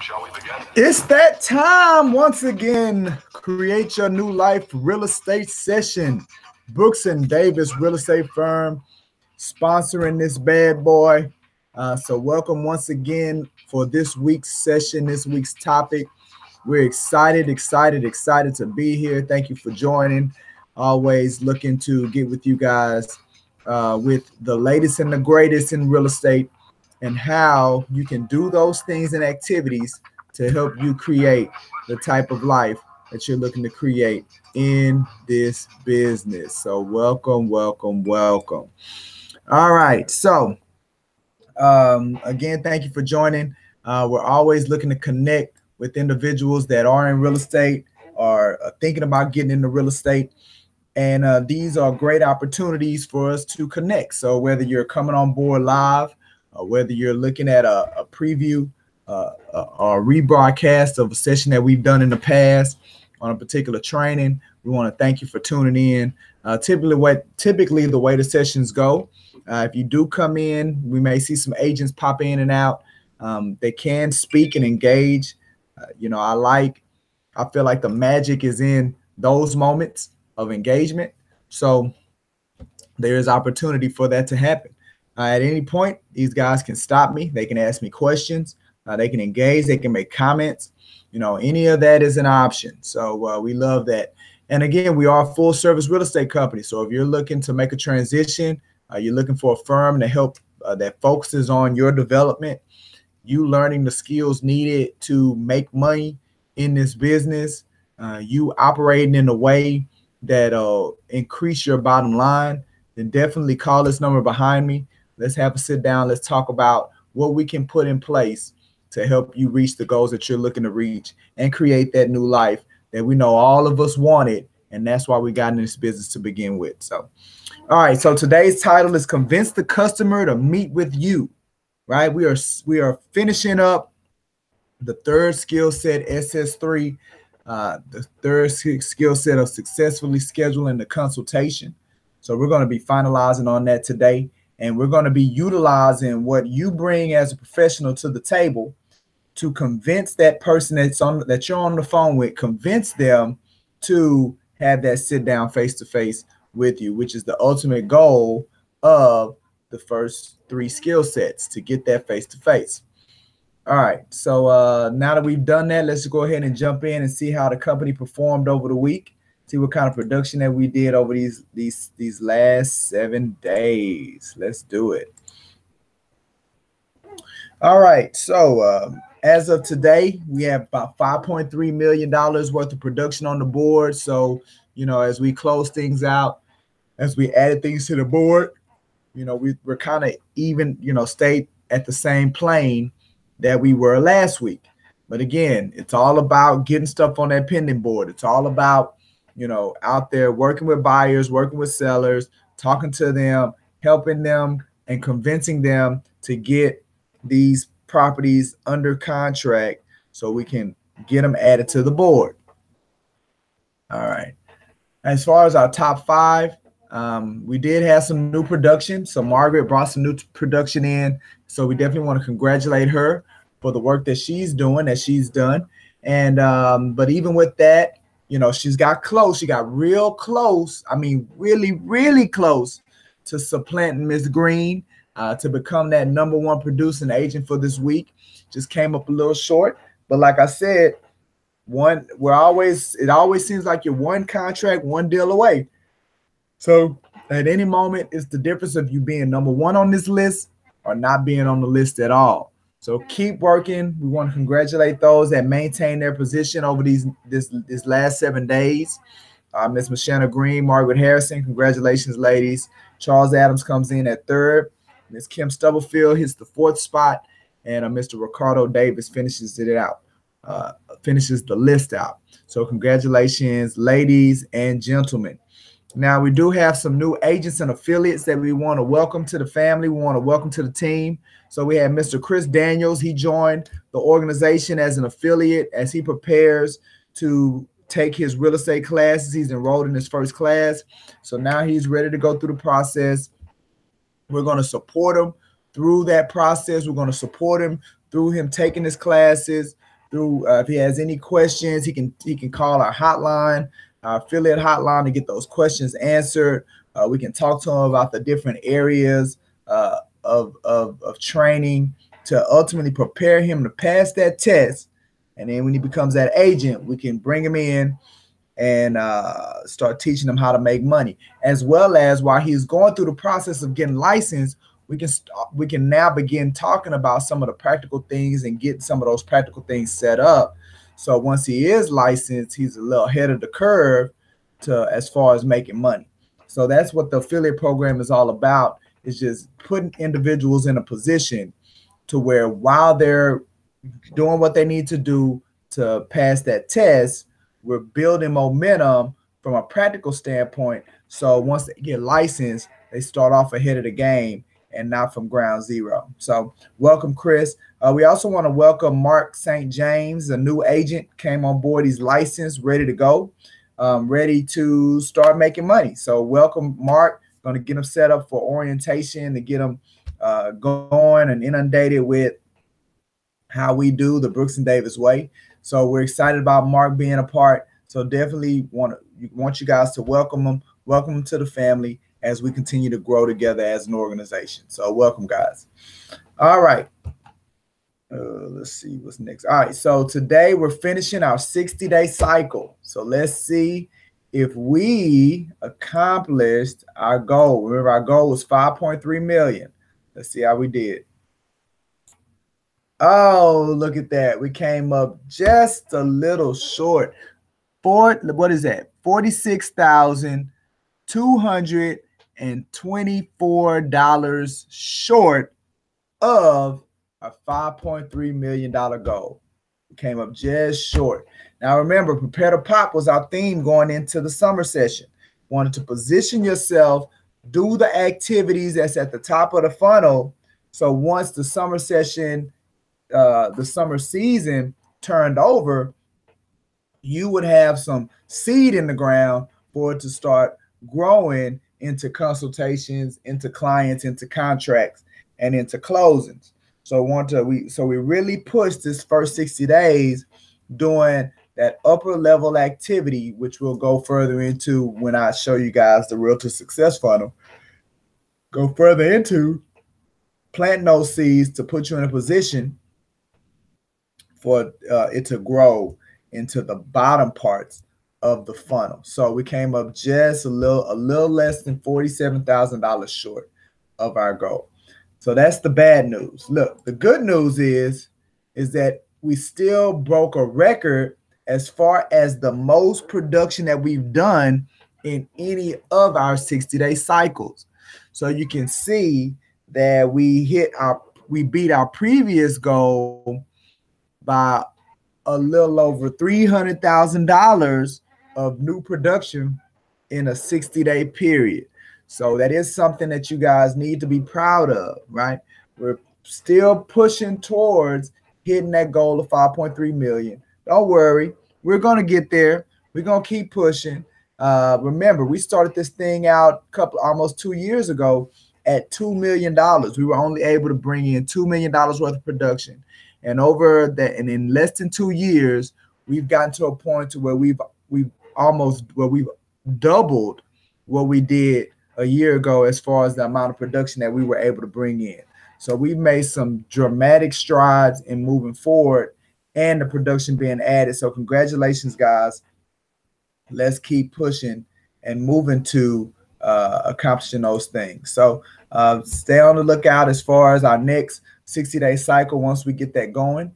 Shall we begin? It's that time once again. Create your new life real estate session. Brooks and Davis Real Estate Firm sponsoring this bad boy. So welcome once again for this week's session, this week's topic. We're excited to be here. Thank you for joining. Always looking to get with you guys with the latest and the greatest in real estate and how you can do those things and activities to help you create the type of life that you're looking to create in this business. So welcome. All right. So again, thank you for joining. We're always looking to connect with individuals that are in real estate or thinking about getting into real estate. And these are great opportunities for us to connect. So whether you're coming on board live, whether you're looking at a preview or rebroadcast of a session that we've done in the past on a particular training, we want to thank you for tuning in. Typically the way the sessions go, if you do come in, we may see some agents pop in and out. They can speak and engage. I feel like the magic is in those moments of engagement. So there is opportunity for that to happen. At any point, these guys can stop me. They can ask me questions. They can engage. They can make comments. Any of that is an option. So we love that. And again, we are a full service real estate company. So if you're looking to make a transition, you're looking for a firm to help that focuses on your development, you learning the skills needed to make money in this business, you operating in a way that increase your bottom line, then definitely call this number behind me. Let's have a sit down. Let's talk about what we can put in place to help you reach the goals that you're looking to reach and create that new life that we know all of us wanted. And that's why we got in this business to begin with. So, all right. So today's title is Convince the Customer to Meet with You, right? We are finishing up the third skill set, SS-3, the third skill set of successfully scheduling the consultation. So we're going to be finalizing on that today. And we're going to be utilizing what you bring as a professional to the table to convince that person that you're on the phone with, convince them to have that sit down face-to-face with you, which is the ultimate goal of the first three skill sets, to get that face-to-face. All right. So now that we've done that, let's go ahead and jump in and see how the company performed over the week. See what kind of production that we did over these last 7 days. Let's do it. All right. So as of today, we have about $5.3 million worth of production on the board. So, as we close things out, as we added things to the board, we're kind of even, stayed at the same plane that we were last week. But again, it's all about getting stuff on that pending board. It's all about out there working with buyers, working with sellers, talking to them, helping them, and convincing them to get these properties under contract so we can get them added to the board. All right. As far as our top five, we did have some new production. So Margaret brought some new production in. So we definitely want to congratulate her for the work that she's doing, that she's done. And but even with that, she's got close. She got real close. I mean, really, really close to supplanting Miss Green to become that #1 producing agent for this week. Just came up a little short. But like I said, it always seems like you're one contract, one deal away. So at any moment, it's the difference of you being #1 on this list or not being on the list at all. So keep working. We want to congratulate those that maintain their position over this last 7 days. Miss Michelle Green, Margaret Harrison, congratulations, ladies. Charles Adams comes in at 3rd. Miss Kim Stubblefield hits the 4th spot, and Mr. Ricardo Davis finishes the list out. So congratulations, ladies and gentlemen. Now, we do have some new agents and affiliates that we want to welcome to the family. We want to welcome to the team. So we have Mr. Chris Daniels. He joined the organization as an affiliate as he prepares to take his real estate classes. He's enrolled in his first class. So now he's ready to go through the process. We're going to support him through that process. We're going to support him through him taking his classes. through. If he has any questions, he can call our hotline, our affiliate hotline, to get those questions answered. We can talk to him about the different areas of training to ultimately prepare him to pass that test. And then when he becomes that agent, we can bring him in and start teaching him how to make money, as well as while he's going through the process of getting licensed, we can now begin talking about some of the practical things and get some of those practical things set up. So once he is licensed, he's a little ahead of the curve to as far as making money. So that's what the affiliate program is all about. Is just putting individuals in a position to where while they're doing what they need to do to pass that test, we're building momentum from a practical standpoint. So once they get licensed, they start off ahead of the game and not from ground zero. So welcome, Chris. We also want to welcome Mark St. James, a new agent, came on board. He's licensed, ready to go, ready to start making money. So welcome, Mark. Going to get him set up for orientation to get him going and inundated with how we do the Brooks and Davis way. So we're excited about Mark being a part. So definitely want you guys to welcome him to the family as we continue to grow together as an organization. So welcome, guys. All right. Let's see what's next. All right. So today we're finishing our 60-day cycle. So let's see if we accomplished our goal. Remember, our goal was 5.3 million. Let's see how we did. Oh, look at that. We came up just a little short. What is that? $46,224 short of a $5.3 million goal. We came up just short. Now remember, prepare to pop was our theme going into the summer session. Wanted to position yourself, do the activities that's at the top of the funnel. So once the summer session, the summer season turned over, you would have some seed in the ground for it to start growing into consultations, into clients, into contracts, and into closings. So we really pushed this first 60 days doing that upper level activity, which we'll go further into when I show you guys the Realtor Success Funnel. Go further into planting those seeds to put you in a position for it to grow into the bottom parts of the funnel. So we came up just a little less than $47,000 short of our goal. So that's the bad news. Look, the good news is that we still broke a record as far as the most production that we've done in any of our 60-day cycles. So you can see that we beat our previous goal by a little over $300,000 of new production in a 60-day period. So that is something that you guys need to be proud of, right? We're still pushing towards hitting that goal of 5.3 million. Don't worry, we're going to get there. We're going to keep pushing. Remember, we started this thing out almost 2 years ago at $2 million. We were only able to bring in $2 million worth of production. And and in less than 2 years, we've gotten to a point to where we've doubled what we did a year ago as far as the amount of production that we were able to bring in. So we've made some dramatic strides in moving forward and the production being added. So congratulations, guys. Let's keep pushing and moving to accomplishing those things. So stay on the lookout as far as our next 60-day cycle once we get that going.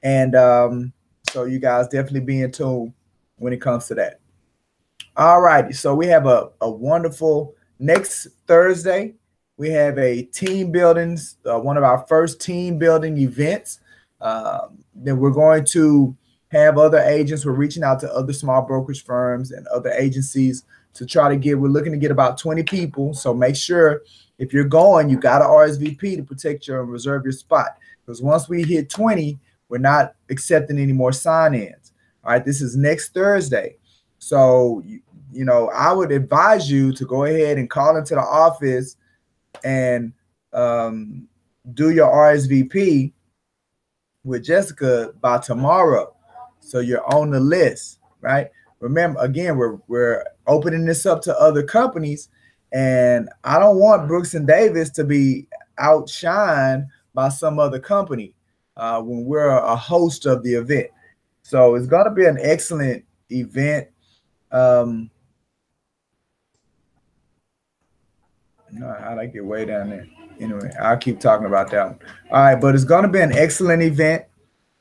And so you guys definitely be in tune when it comes to that. All righty. So we have a wonderful next Thursday. We have a team building, one of our first team building events. Then we're going to have other agents. We're reaching out to other small brokerage firms and other agencies to try to we're looking to get about 20 people. So make sure if you're going, you got an RSVP to protect your and reserve your spot. Because once we hit 20, we're not accepting any more sign-ins. All right, this is next Thursday. So, you know, I would advise you to go ahead and call into the office and do your RSVP with Jessica by tomorrow, so you're on the list, right? Remember, again, we're opening this up to other companies, and I don't want Brooks and Davis to be outshined by some other company when we're a host of the event. So it's going to be an excellent event. No, I like it way down there. Anyway, I'll keep talking about that one. All right, but it's going to be an excellent event.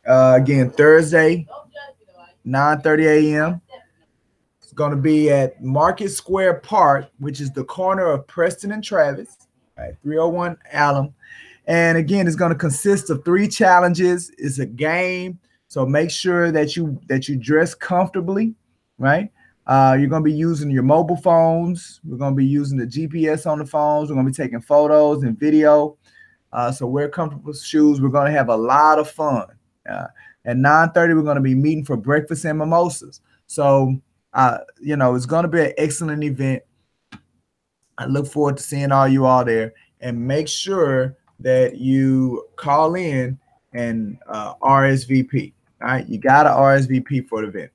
Again, Thursday, 9:30 a.m. It's going to be at Market Square Park, which is the corner of Preston and Travis, right, 301 Allen. And again, it's going to consist of 3 challenges. It's a game, so make sure that you dress comfortably, right? You're going to be using your mobile phones. We're going to be using the GPS on the phones. We're going to be taking photos and video. So wear comfortable shoes. We're going to have a lot of fun. At 9:30, we're going to be meeting for breakfast and mimosas. So, it's going to be an excellent event. I look forward to seeing all you all there. And make sure that you call in and RSVP. All right, you got to RSVP for the event.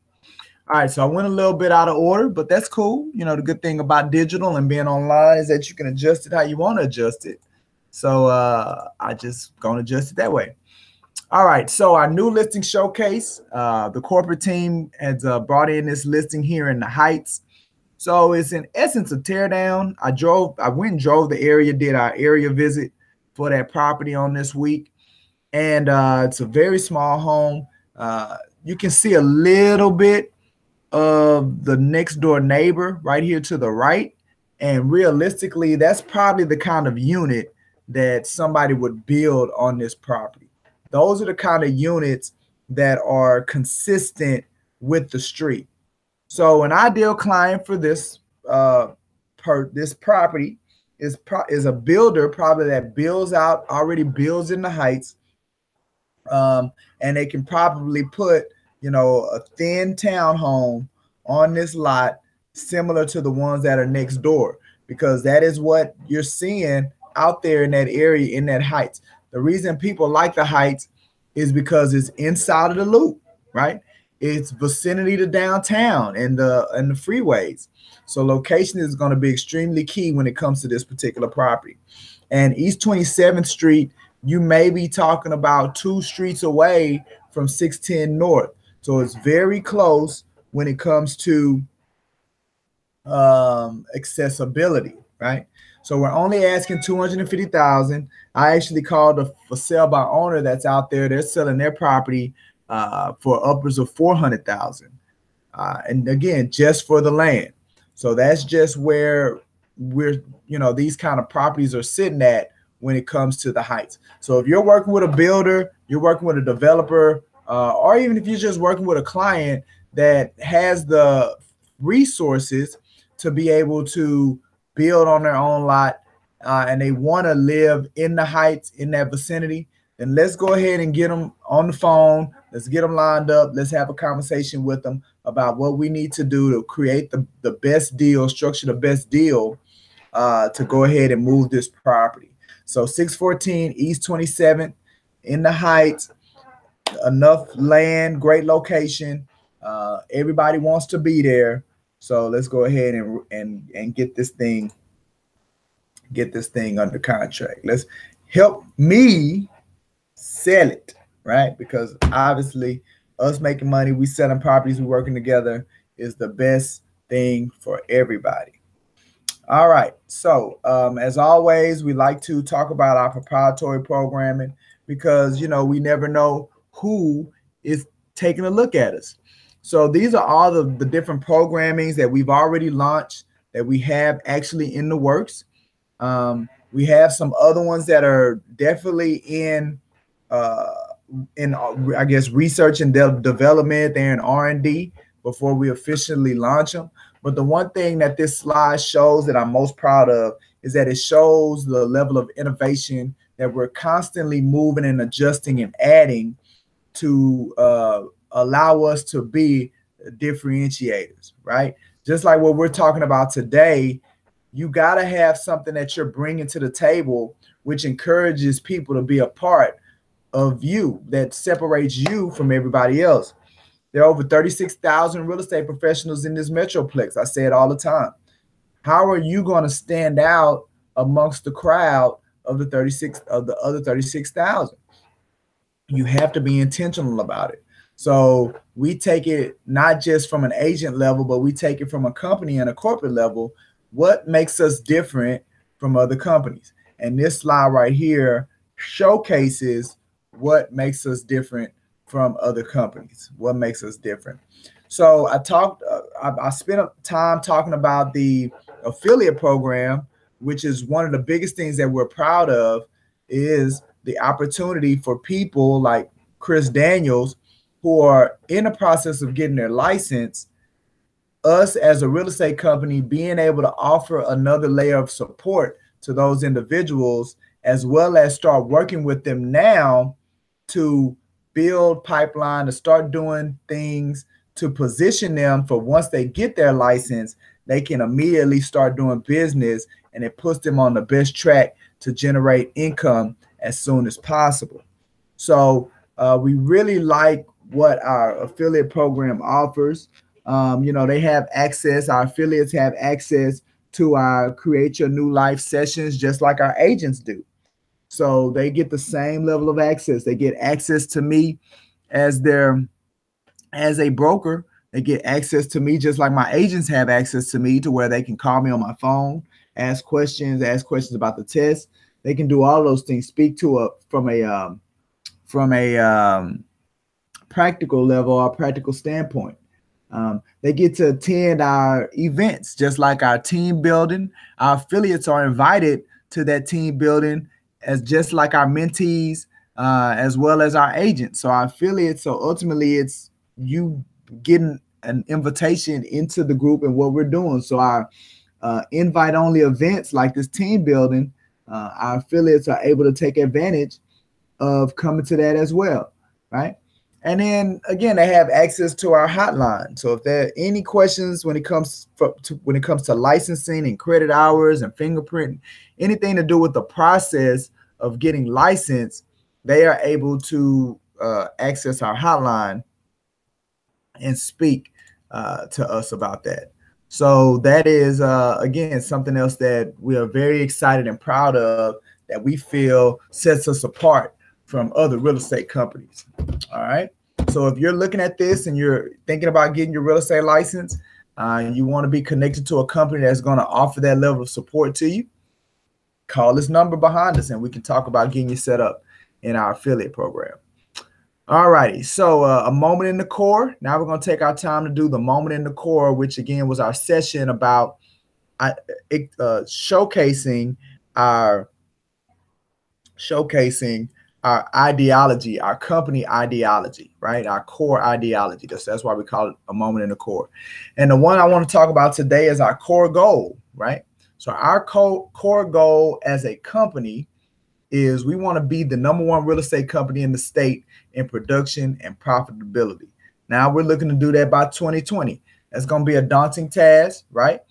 All right, so I went a little bit out of order, but that's cool. The good thing about digital and being online is that you can adjust it how you want to adjust it. So I just going to adjust it that way. All right, so our new listing showcase, the corporate team has brought in this listing here in the Heights. So it's in essence a teardown. I went and drove the area, did our area visit for that property on this week. And it's a very small home. You can see a little bit of the next door neighbor right here to the right. And realistically, that's probably the kind of unit that somebody would build on this property. Those are the kind of units that are consistent with the street. So an ideal client for this this property is a builder probably that already builds in the Heights, and they can probably put a thin townhome on this lot similar to the ones that are next door, because that is what you're seeing out there in that area, in that Heights. The reason people like the Heights is because it's inside of the loop, right? It's vicinity to downtown and the freeways. So location is going to be extremely key when it comes to this particular property. And East 27th Street, you may be talking about 2 streets away from 610 North. So it's very close when it comes to accessibility, right? So we're only asking $250,000. I actually called a for sale by owner that's out there. They're selling their property for upwards of $400,000, and again, just for the land. So that's just where these kind of properties are sitting at when it comes to the Heights. So if you're working with a builder, you're working with a developer, or even if you're just working with a client that has the resources to be able to build on their own lot, and they want to live in the Heights, in that vicinity, then let's go ahead and get them on the phone. Let's get them lined up. Let's have a conversation with them about what we need to do to create the best deal, structure the best deal to go ahead and move this property. So 614 East 27th in the Heights, enough land, great location. Everybody wants to be there. So let's go ahead and get this thing under contract. Let's help me sell it, right? Because obviously us making money, we selling properties, we working together is the best thing for everybody. All right. So as always, we like to talk about our proprietary programming because, we never know who is taking a look at us. So these are all the different programmings that we've already launched, that we have actually in the works. We have some other ones that are definitely in I guess research and development. They're in R&D before we officially launch them. But the one thing that this slide shows that I'm most proud of is that it shows the level of innovation that we're constantly moving and adjusting and adding to allow us to be differentiators, right? Just like what we're talking about today, you got to have something that you're bringing to the table, which encourages people to be a part of you that separates you from everybody else. There are over 36,000 real estate professionals in this metroplex. I say it all the time. How are you going to stand out amongst the crowd of the other 36,000? You have to be intentional about it. So we take it not just from an agent level, but we take it from a company and a corporate level. What makes us different from other companies? And this slide right here showcases what makes us different from other companies. What makes us different? So I spent time talking about the affiliate program, which is one of the biggest things that we're proud of, is the opportunity for people like Chris Daniels who are in the process of getting their license, us as a real estate company being able to offer another layer of support to those individuals, as well as start working with them now to build pipeline, to start doing things to position them for once they get their license, they can immediately start doing business, and it puts them on the best track to generate income as soon as possible. So we really like what our affiliate program offers. They have access, our affiliates have access to our Create Your New Life sessions, just like our agents do. So they get the same level of access. They get access to me as a broker. They get access to me just like my agents have access to me, to where they can call me on my phone, ask questions about the test. They can do all those things, speak to from a practical level or practical standpoint. They get to attend our events, just like our team building. Our affiliates are invited to that team building, as just like our mentees, as well as our agents. So our affiliates, so ultimately it's you getting an invitation into the group and what we're doing. So our invite only events like this team building, our affiliates are able to take advantage of coming to that as well, right? And then again, they have access to our hotline. So if there are any questions when it comes to licensing and credit hours and fingerprinting, anything to do with the process of getting licensed, they are able to access our hotline and speak to us about that. So that is, again, something else that we are very excited and proud of, that we feel sets us apart from other real estate companies. All right. So if you're looking at this and you're thinking about getting your real estate license, you want to be connected to a company that's going to offer that level of support to you, call this number behind us and we can talk about getting you set up in our affiliate program. All righty. So a moment in the core. Now we're going to take our time to do the moment in the core, which again was our session about showcasing our ideology, our company ideology, right? Our core ideology. That's why we call it a moment in the core. And the one I want to talk about today is our core goal, right? So our core goal as a company is we want to be the #1 real estate company in the state in production and profitability. Now we're looking to do that by 2020. That's going to be a daunting task, right?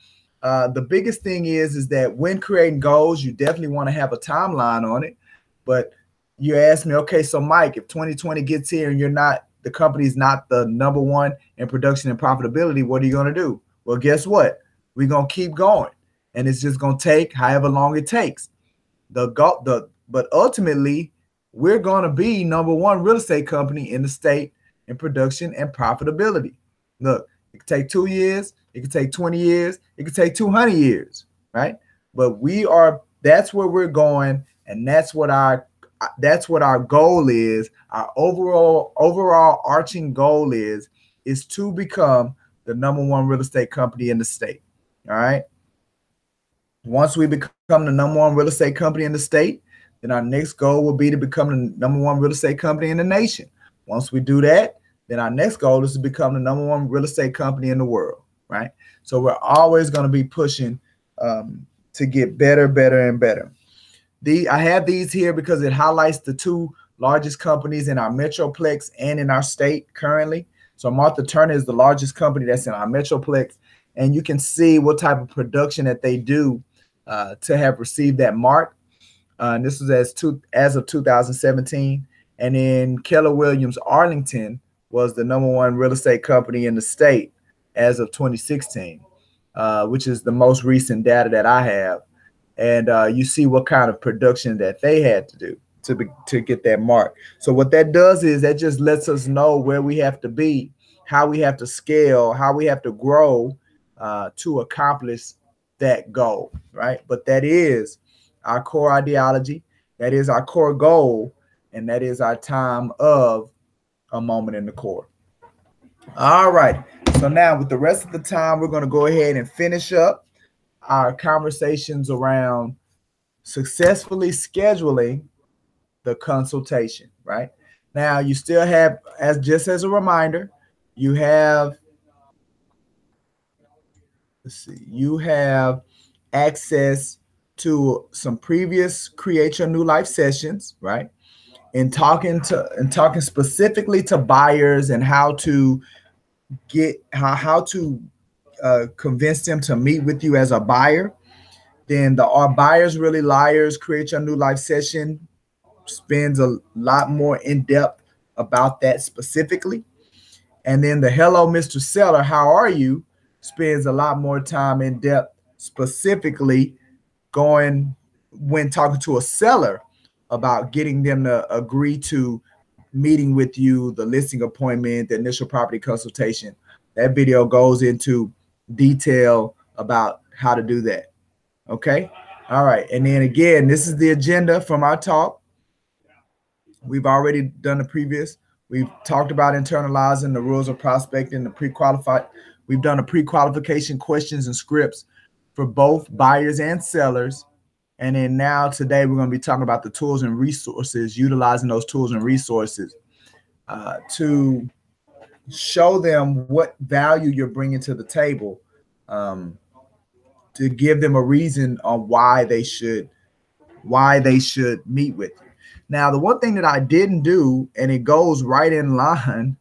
The biggest thing is that when creating goals, you definitely want to have a timeline on it. But you ask me, okay, so Mike, if 2020 gets here and the company's not the #1 in production and profitability, what are you going to do? Well, guess what? We're going to keep going, and it's just going to take however long it takes. But ultimately, we're going to be #1 real estate company in the state in production and profitability. Look, it could take 2 years, it could take 20 years, it could take 200 years, right? But that's where we're going, and that's what our goal is. Our overall arching goal is to become the #1 real estate company in the state. All right. Once we become the #1 real estate company in the state, then our next goal will be to become the #1 real estate company in the nation. Once we do that, then our next goal is to become the #1 real estate company in the world, right? So we're always going to be pushing to get better, better, and better. I have these here because it highlights the 2 largest companies in our metroplex and in our state currently. So Martha Turner is the largest company that's in our metroplex, and you can see what type of production that they do to have received that mark. And this is as of 2017. And then Keller Williams Arlington was the #1 real estate company in the state as of 2016, which is the most recent data that I have. And you see what kind of production that they had to do to get that mark. So what that does is that just lets us know where we have to be, how we have to scale, how we have to grow to accomplish that goal, right? But that is our core ideology, that is our core goal, and that is our time of a moment in the core. All right. So now with the rest of the time, we're going to go ahead and finish up our conversations around successfully scheduling the consultation, right? Now you still have, as just as a reminder, you have, let's see, you have access to some previous Create Your New Life sessions, right? And talking specifically to buyers and how to get how to convince them to meet with you as a buyer. Then the Are Buyers Really Liars Create Your New Life session spends a lot more in depth about that specifically. And then the Hello, Mr. Seller, How Are You spends a lot more time in depth specifically going when talking to a seller about getting them to agree to meeting with you, the listing appointment, the initial property consultation. That video goes into detail about how to do that. Okay. All right. And then again, this is the agenda from our talk. We've already done the previous. We've talked about internalizing the rules of prospecting, the pre-qualified. We've done a pre-qualification questions and scripts for both buyers and sellers. And then now today we're going to be talking about the tools and resources, utilizing those tools and resources to show them what value you're bringing to the table, to give them a reason on why they should meet with you. Now, the one thing that I didn't do, and it goes right in line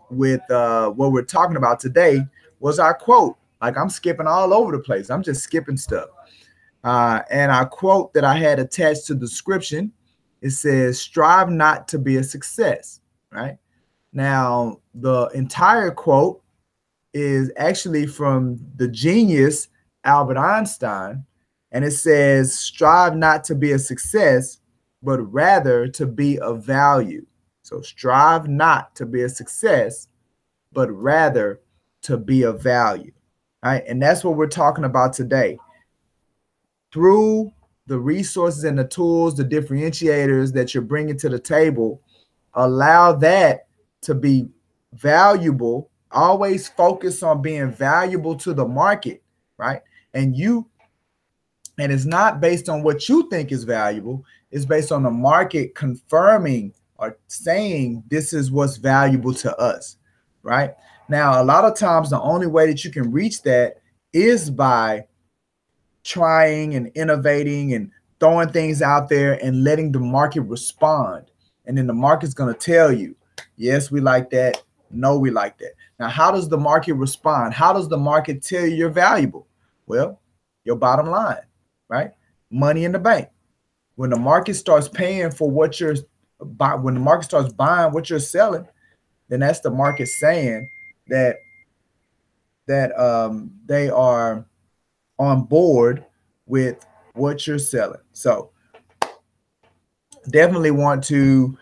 with what we're talking about today, was our quote. Like, I'm skipping all over the place. I'm just skipping stuff. And our quote that I had attached to the description, it says, strive not to be a success, right? Now, the entire quote is actually from the genius Albert Einstein, and it says, strive not to be a success, but rather to be of value. So strive not to be a success, but rather to be of value. All right. And that's what we're talking about today. Through the resources and the tools, the differentiators that you're bringing to the table, allow that to be valuable. Always focus on being valuable to the market, right? And it's not based on what you think is valuable. It's based on the market confirming or saying this is what's valuable to us, right? Now, a lot of times the only way that you can reach that is by trying and innovating and throwing things out there and letting the market respond. And then the market's going to tell you, yes, we like that. No, we like that. Now, how does the market respond? How does the market tell you you're valuable? Well, your bottom line, right? Money in the bank. When the market starts paying for what you're buying, when the market starts buying what you're selling, then that's the market saying that they are on board with what you're selling. So definitely want to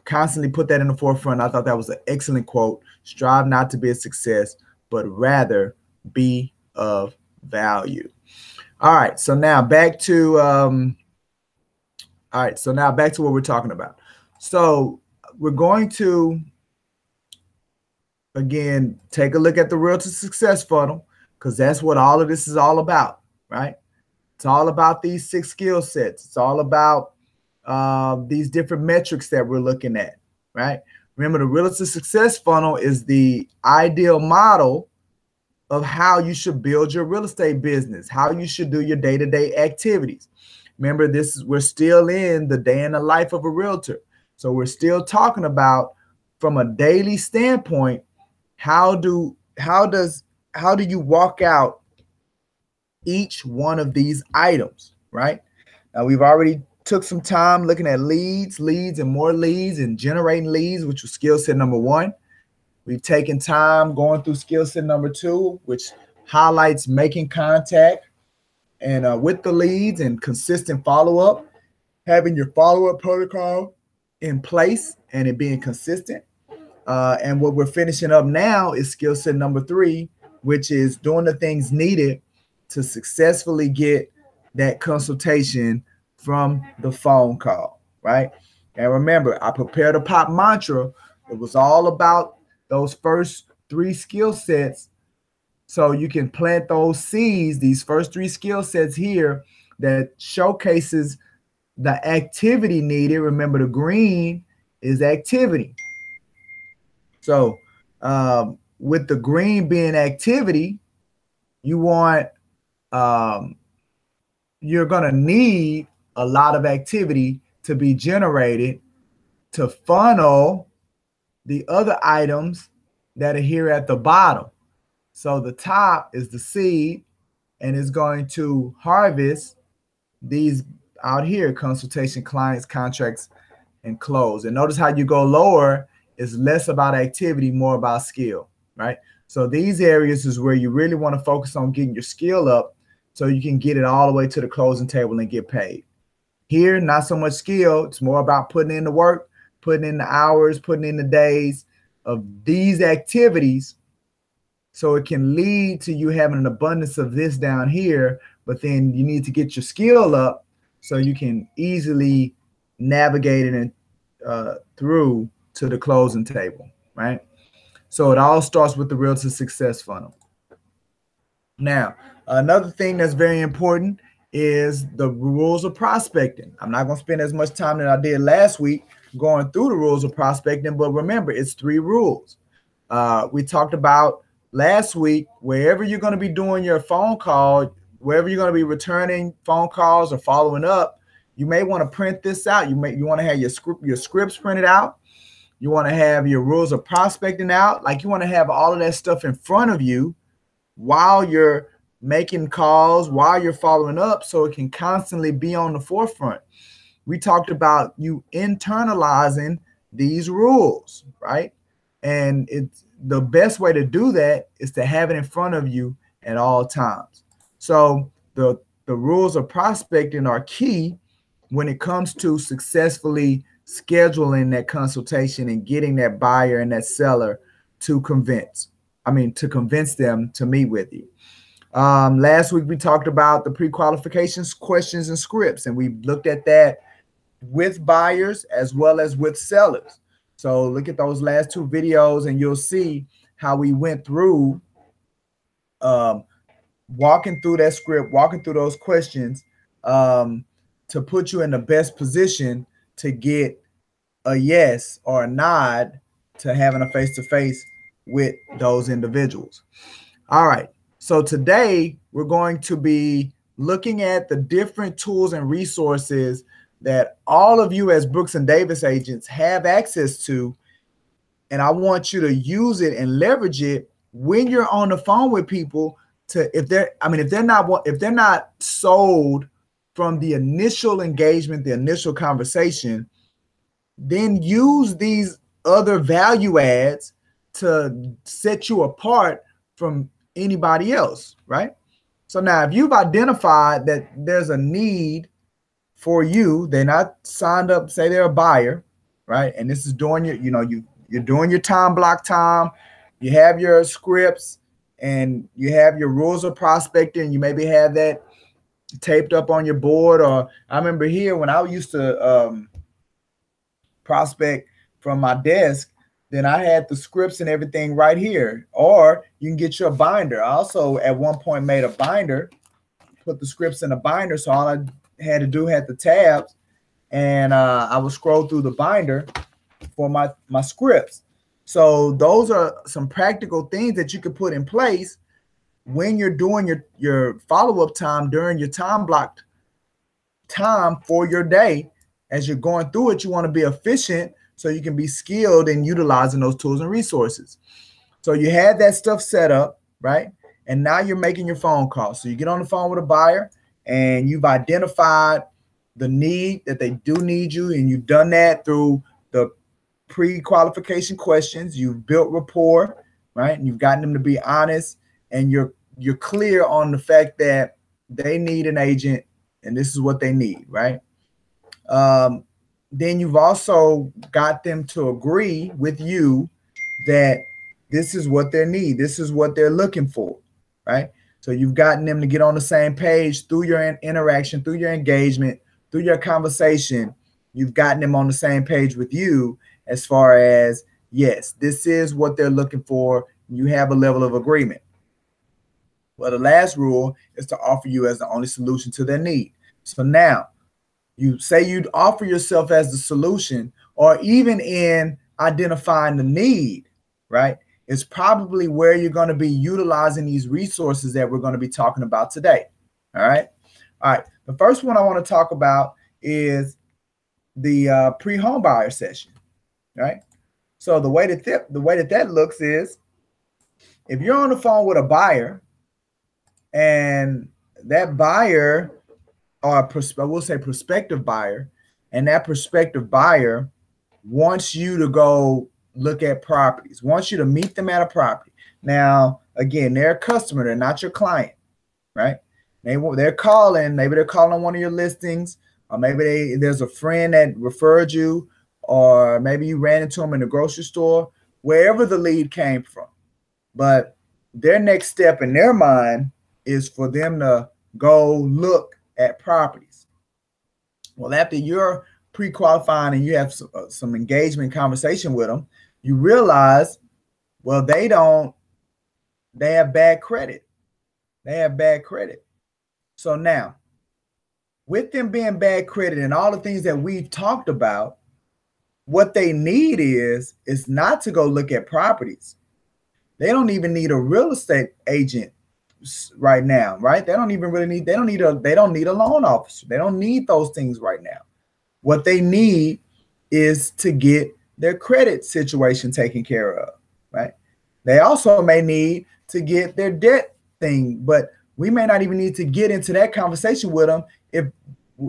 constantly put that in the forefront. I thought that was an excellent quote. Strive not to be a success, but rather be of value. All right. So now back to what we're talking about. So we're going to, again, take a look at the Real to Success funnel, because that's what all of this is all about, right? It's all about these 6 skill sets. It's all about these different metrics that we're looking at, right? Remember, the Real to Success funnel is the ideal model of how you should build your real estate business, how you should do your day-to-day activities. Remember, we're still in the day in the life of a realtor. So we're still talking about, from a daily standpoint, how do you walk out each one of these items, right? Now, we've already took some time looking at leads and more leads and generating leads, which was skill set number 1. We've taken time going through skill set number 2, which highlights making contact and with the leads and consistent follow-up, having your follow-up protocol in place and it being consistent. And what we're finishing up now is skill set number 3, which is doing the things needed to successfully get that consultation from the phone call, right? And remember, I prepared a pop mantra. It was all about those first 3 skill sets. So you can plant those seeds, these first 3 skill sets here that showcases the activity needed. Remember, the green is activity. So with the green being activity, you want, you're going to need a lot of activity to be generated to funnel the other items that are here at the bottom. So the top is the seed and it's going to harvest these out here: consultation, clients, contracts, and close. And notice how you go lower is less about activity, more about skill, right? So these areas is where you really want to focus on getting your skill up so you can get it all the way to the closing table and get paid. Here, not so much skill. It's more about putting in the work, putting in the hours, putting in the days of these activities so it can lead to you having an abundance of this down here. But then you need to get your skill up so you can easily navigate it through to the closing table, right? So it all starts with the Realtor Success Funnel. Now, another thing that's very important is the rules of prospecting. I'm not going to spend as much time that I did last week going through the rules of prospecting, but remember, it's 3 rules. We talked about last week, wherever you're going to be doing your phone call, wherever you're going to be returning phone calls or following up, you may want to print this out. You want to have your scripts printed out. You want to have your rules of prospecting out. Like, you want to have all of that stuff in front of you while you're making calls, while you're following up, so it can constantly be on the forefront. We talked about you internalizing these rules, right? And it's the best way to do that is to have it in front of you at all times. So the rules of prospecting are key when it comes to successfully scheduling that consultation and getting that buyer and that seller to convince them to meet with you. Last week, we talked about the pre-qualifications, questions, and scripts, and we looked at that with buyers as well as with sellers. So look at those last 2 videos and you'll see how we went through walking through that script, walking through those questions to put you in the best position to get a yes or a nod to having a face-to-face with those individuals. All right. So today we're going to be looking at the different tools and resources that all of you as Brooks and Davis agents have access to. And I want you to use it and leverage it when you're on the phone with people if they're not sold from the initial engagement, the initial conversation, then use these other value adds to set you apart from anybody else, right? So now if you've identified that there's a need for you, they're not signed up, say they're a buyer, right? And this is doing you're doing your time block time, you have your scripts and you have your rules of prospecting, you maybe have that taped up on your board. Or I remember here when I used to prospect from my desk, then I had the scripts and everything right here. Or you can get your binder. I also at one point made a binder, put the scripts in a binder, so all I had to do had the tabs, and I would scroll through the binder for my scripts. So those are some practical things that you could put in place when you're doing your follow-up time during your time blocked time for your day. As you're going through it, you want to be efficient so you can be skilled in utilizing those tools and resources. So you had that stuff set up, right? And now you're making your phone call. So you get on the phone with a buyer and you've identified the need that they do need you, and you've done that through the pre-qualification questions. You've built rapport, right? And you've gotten them to be honest, and you're clear on the fact that they need an agent and this is what they need, right? Then you've also got them to agree with you that this is what they need, this is what they're looking for, right? So you've gotten them to get on the same page through your interaction, through your engagement, through your conversation. You've gotten them on the same page with you as far as, yes, this is what they're looking for. You have a level of agreement. Well, the last rule is to offer you as the only solution to their need. So now you say you'd offer yourself as the solution, or even in identifying the need, right? It's probably where you're going to be utilizing these resources that we're going to be talking about today. All right. All right. The first one I want to talk about is the pre-home buyer session. Right. So the way that looks is, if you're on the phone with a buyer, and that buyer, or we'll say prospective buyer, and that prospective buyer wants you to go look at properties, wants you to meet them at a property. Now, again, they're a customer, they're not your client, right? They're calling, maybe they're calling on one of your listings, or maybe there's a friend that referred you, or maybe you ran into them in the grocery store, wherever the lead came from. But their next step in their mind is for them to go look at properties. Well, after you're pre-qualifying and you have some engagement conversation with them, you realize, well, they have bad credit. They have bad credit. So now, with them being bad credit and all the things that we've talked about, what they need is not to go look at properties. They don't even need a real estate agent right now, right? They don't need a loan officer. They don't need those things right now. What they need is to get their credit situation taken care of, right? They also may need to get their debt thing, but we may not even need to get into that conversation with them if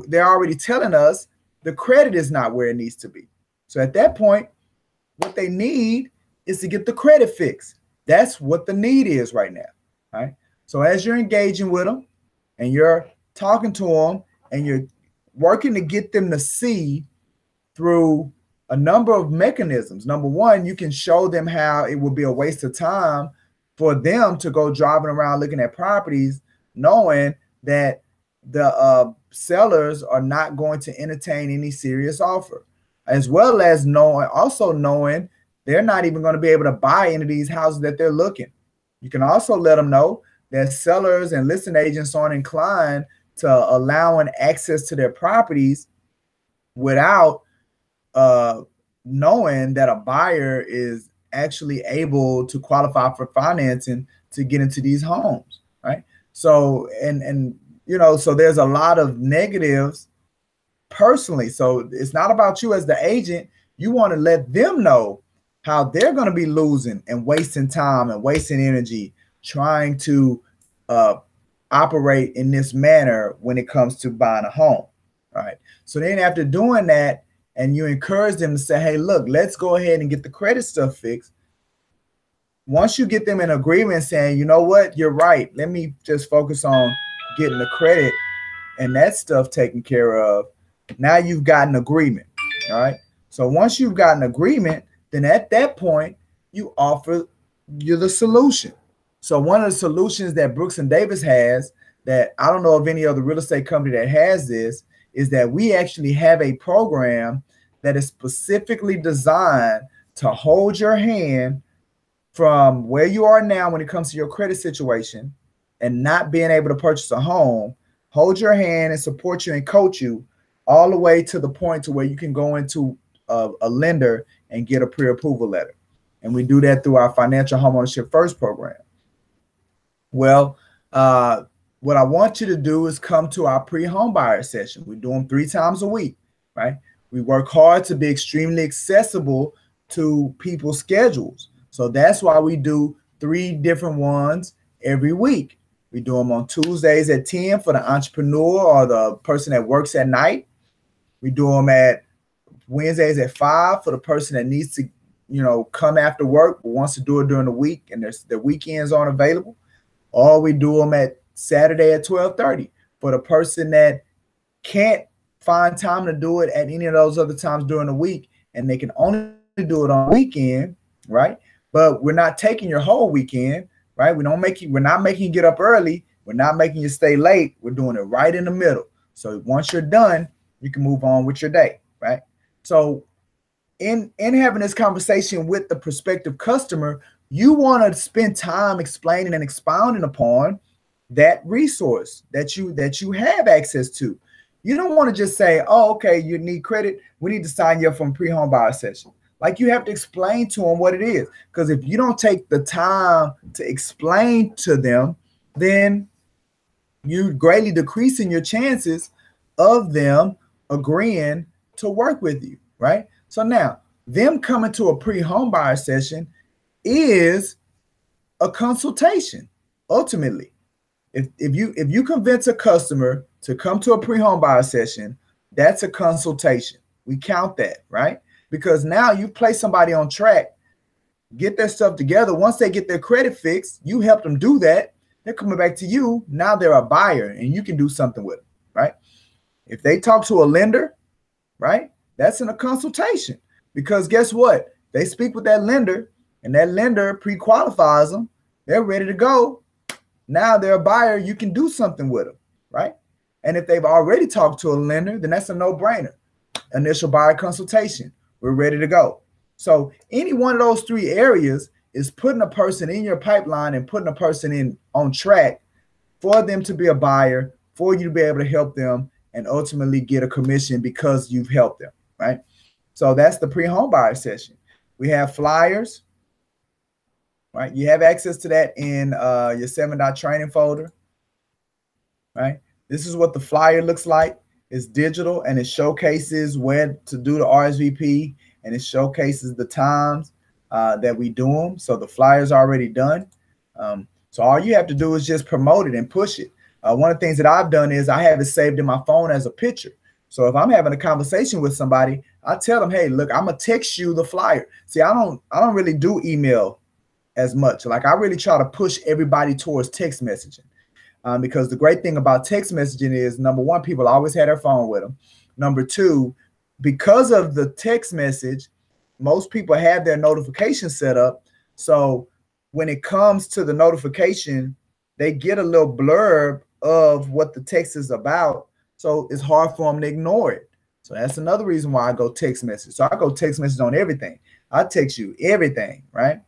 they're already telling us the credit is not where it needs to be. So at that point, what they need is to get the credit fixed. That's what the need is right now, right? So as you're engaging with them and you're talking to them and you're working to get them to see through a number of mechanisms. Number one, you can show them how it would be a waste of time for them to go driving around looking at properties, knowing that the sellers are not going to entertain any serious offer, as well as knowing they're not even going to be able to buy into these houses that they're looking. You can also let them know that sellers and listing agents aren't inclined to allowing access to their properties without knowing that a buyer is actually able to qualify for financing to get into these homes, right? So, and you know, so there's a lot of negatives personally. So it's not about you as the agent. You want to let them know how they're going to be losing and wasting time and wasting energy trying to operate in this manner when it comes to buying a home, right? So then after doing that, and you encourage them to say, hey, look, let's go ahead and get the credit stuff fixed. Once you get them in agreement saying, you know what, you're right, let me just focus on getting the credit and that stuff taken care of, now you've got an agreement, all right? So once you've got an agreement, then at that point, you offer the solution. So one of the solutions that Brooks and Davis has, that I don't know of any other real estate company that has this, is that we actually have a program that is specifically designed to hold your hand from where you are now when it comes to your credit situation and not being able to purchase a home, hold your hand and support you and coach you all the way to the point to where you can go into a lender and get a pre-approval letter. And we do that through our Financial Homeownership First program. Well, what I want you to do is come to our pre-home buyer session. We do them 3 times a week, right? We work hard to be extremely accessible to people's schedules. So that's why we do 3 different ones every week. We do them on Tuesdays at 10 for the entrepreneur or the person that works at night. We do them at Wednesdays at 5 for the person that needs to, come after work but wants to do it during the week and the weekends aren't available. Or we do them at Saturday at 12:30 for the person that can't find time to do it at any of those other times during the week, and they can only do it on the weekend, right? But we're not taking your whole weekend, right? We're not making you get up early. We're not making you stay late. We're doing it right in the middle. So once you're done, you can move on with your day, right? So in having this conversation with the prospective customer, you want to spend time explaining and expounding upon that resource that you have access to. You don't want to just say, oh, okay, you need credit, we need to sign you up for a pre-home buyer session. Like, you have to explain to them what it is. Because if you don't take the time to explain to them, then you greatly decreasing your chances of them agreeing to work with you, right? So now, them coming to a pre-home buyer session is a consultation. Ultimately, if you convince a customer to come to a pre-home buyer session, that's a consultation. We count that, right? Because now you place somebody on track, get their stuff together. Once they get their credit fixed, you help them do that. They're coming back to you. Now they're a buyer and you can do something with them, right? If they talk to a lender, right, that's in a consultation. Because guess what? They speak with that lender and that lender pre-qualifies them. They're ready to go. Now they're a buyer. You can do something with them, right? And if they've already talked to a lender, then that's a no-brainer. Initial buyer consultation. We're ready to go. So any one of those three areas is putting a person in your pipeline and putting a person in on track for them to be a buyer, for you to be able to help them and ultimately get a commission because you've helped them, right? So that's the pre-home buyer session. We have flyers, right? You have access to that in your 7-Dot training folder, right? This is what the flyer looks like. It's digital and it showcases where to do the RSVP and it showcases the times that we do them. So the flyer's already done. So all you have to do is just promote it and push it. One of the things that I've done is I have it saved in my phone as a picture. So if I'm having a conversation with somebody, I tell them, hey, look, I'm gonna text you the flyer. See, I don't really do email as much. Like, I really try to push everybody towards text messaging. Because the great thing about text messaging is, number one, people always have their phone with them. Number two, because of the text message, most people have their notification set up. So when it comes to the notification, they get a little blurb of what the text is about. So it's hard for them to ignore it. So that's another reason why I go text message. So I go text message on everything. I text you everything, right?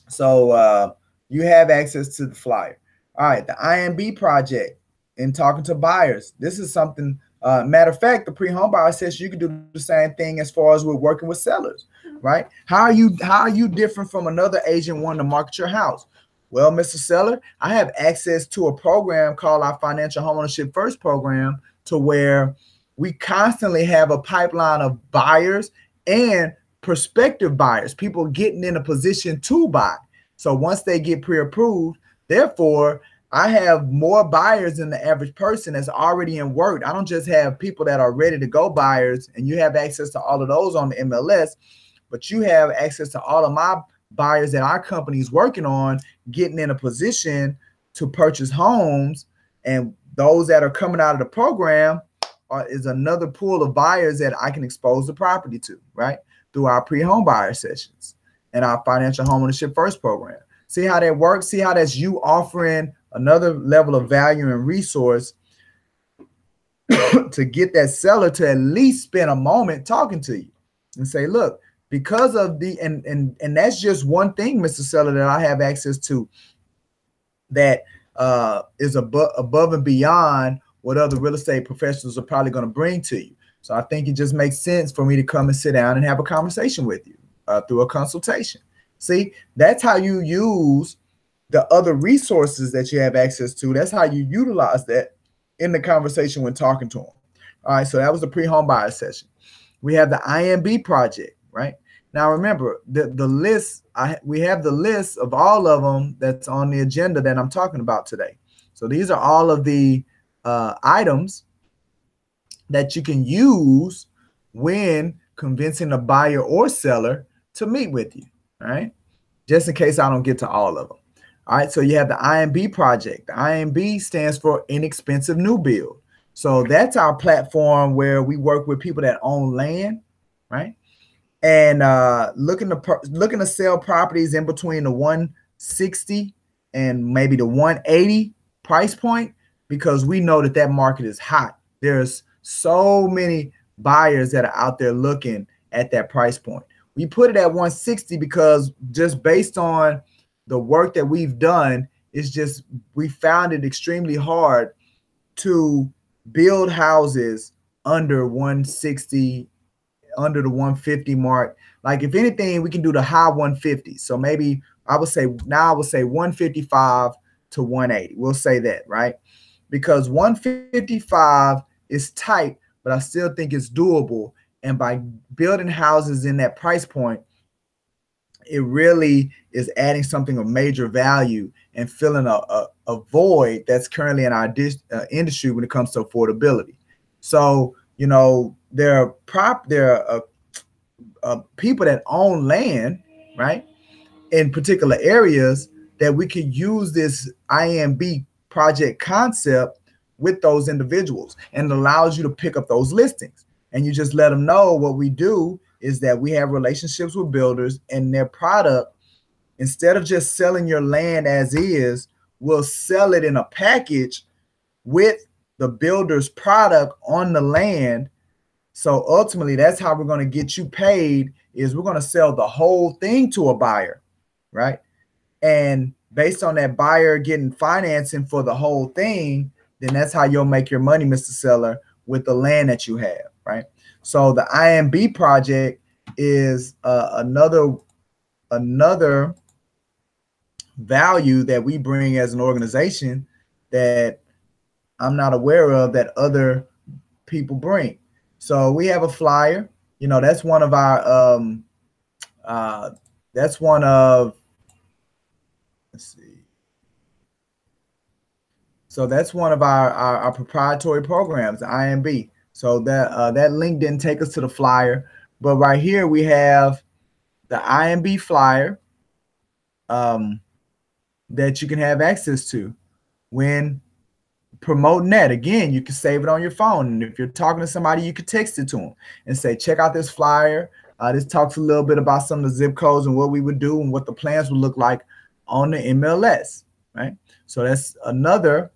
So you have access to the flyer. All right, the IMB project and talking to buyers. This is something, matter of fact, the pre-home buyer session, you can do the same thing as far as we're working with sellers, right? How are you different from another agent wanting to market your house? Well, Mr. Seller, I have access to a program called our Financial Homeownership First program, to where we constantly have a pipeline of buyers and prospective buyers, people getting in a position to buy. So once they get pre-approved, therefore, I have more buyers than the average person that's already in work. I don't just have people that are ready to go buyers, and you have access to all of those on the MLS, but you have access to all of my buyers that our company is working on getting in a position to purchase homes. And those that are coming out of the program is another pool of buyers that I can expose the property to, right? Through our pre-home buyer sessions and our Financial Homeownership First program. See how that works? See how that's you offering another level of value and resource to get that seller to at least spend a moment talking to you and say, look, because of the, and that's just one thing, Mr. Seller, that I have access to that is above and beyond what other real estate professionals are probably going to bring to you. So I think it just makes sense for me to come and sit down and have a conversation with you through a consultation. See, that's how you use the other resources that you have access to. That's how you utilize that in the conversation when talking to them. All right, so that was the pre-home buyer session. We have the IMB project, right? Now remember, the list, we have the list of all of them that's on the agenda that I'm talking about today. So these are all of the items that you can use when convincing a buyer or seller to meet with you, all right? Just in case I don't get to all of them. All right, so you have the IMB project. The IMB stands for inexpensive new build. So that's our platform where we work with people that own land, right? And looking to sell properties in between the 160 and maybe the 180 price point, because we know that that market is hot. There's so many buyers that are out there looking at that price point. We put it at 160 because just based on the work that we've done, it's just we found it extremely hard to build houses under 160, under the 150 mark. Like if anything, we can do the high 150. So maybe I would say 155 to 180. We'll say that, right? Because 155 is tight, but I still think it's doable. And by building houses in that price point, it really is adding something of major value and filling a void that's currently in our industry when it comes to affordability. So, you know, there are people that own land, right, in particular areas that we could use this IMB project concept with those individuals, and it allows you to pick up those listings. And you just let them know what we do is that we have relationships with builders, and their product, instead of just selling your land as is, we'll sell it in a package with the builder's product on the land. So ultimately, that's how we're going to get you paid, is we're going to sell the whole thing to a buyer, right? And based on that buyer getting financing for the whole thing, then that's how you'll make your money, Mr. Seller, with the land that you have, right? So the IMB project is another value that we bring as an organization that I'm not aware of that other people bring. So we have a flyer. You know, that's one of our let's see. So that's one of our proprietary programs, the IMB. So that link didn't take us to the flyer, but right here we have the IMB flyer that you can have access to when promoting that. Again, you can save it on your phone, and if you're talking to somebody, you can text it to them and say, check out this flyer. This talks a little bit about some of the zip codes and what we would do and what the plans would look like on the MLS, right? So that's another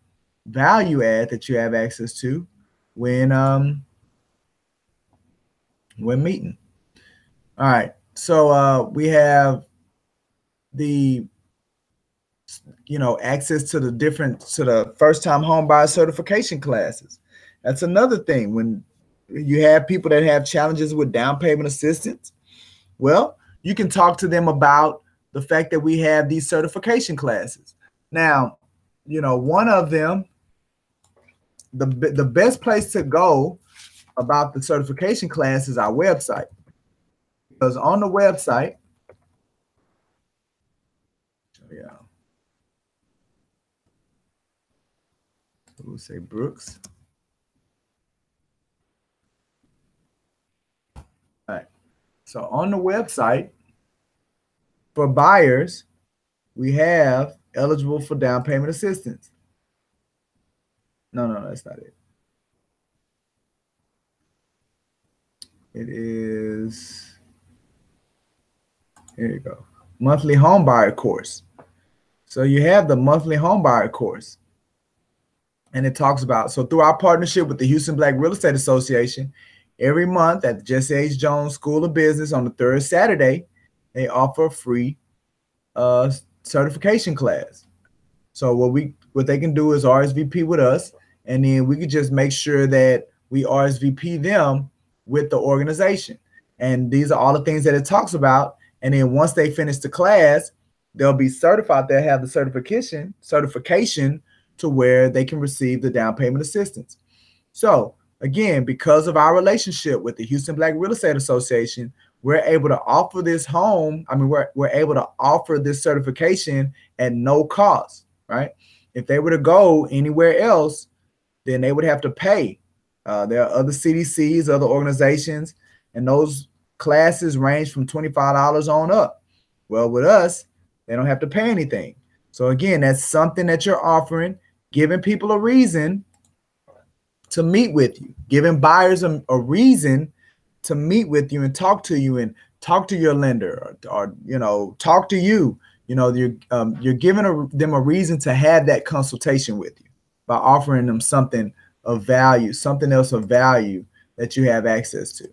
value add that you have access to when meeting. All right, so we have the access to the first-time home buyer certification classes. That's another thing. When you have people that have challenges with down payment assistance, well, you can talk to them about the fact that we have these certification classes. Now, one of them, the best place to go about the certification class is our website, because on the website, we'll say Brooks. All right. So on the website, for buyers, we have eligible for down payment assistance. No, that's not it. It is, here you go, monthly home buyer course. So you have the monthly home buyer course. And it talks about, so through our partnership with the Houston Black Real Estate Association, every month at the Jesse H. Jones School of Business on the third Saturday, they offer a free certification class. So what they can do is RSVP with us, and then we could just make sure that we RSVP them with the organization. And these are all the things that it talks about. And then once they finish the class, they'll be certified. They'll have the certification to where they can receive the down payment assistance. So again, because of our relationship with the Houston Black Real Estate Association, we're able to offer this we're able to offer this certification at no cost, right? If they were to go anywhere else, then they would have to pay There are other CDCs, other organizations, and those classes range from $25 on up. Well, with us, they don't have to pay anything. So again, that's something that you're offering, giving people a reason to meet with you, giving buyers a reason to meet with you and talk to you and talk to your lender or talk to you. You're giving them a reason to have that consultation with you by offering them something of value, something else of value that you have access to.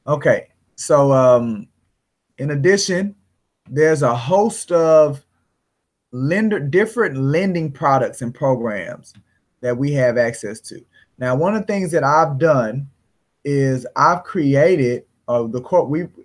Okay, so in addition, there's a host of different lending products and programs that we have access to. Now, one of the things that I've done is I've created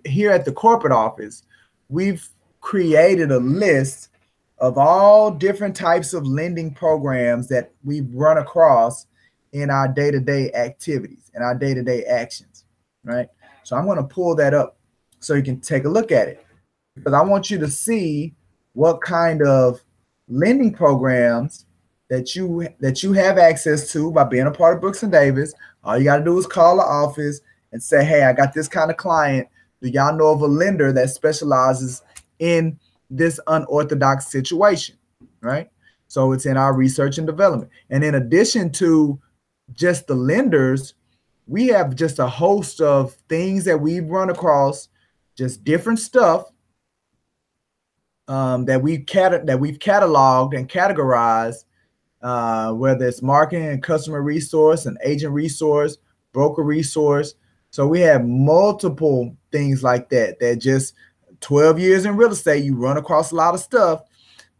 here at the corporate office, we've created a list of all different types of lending programs that we've run across in our day-to-day activities and our day-to-day actions, right? So I'm going to pull that up so you can take a look at it, because I want you to see what kind of lending programs that you have access to by being a part of Brooks and Davis. All you got to do is call the office and say, hey, I got this kind of client. Do y'all know of a lender that specializes in this unorthodox situation, right? So it's in our research and development. And in addition to just the lenders, we have just a host of things that we've run across, just different stuff that we've cataloged and categorized, whether it's marketing and customer resource, and agent resource, broker resource. So we have multiple things like that just 12 years in real estate, you run across a lot of stuff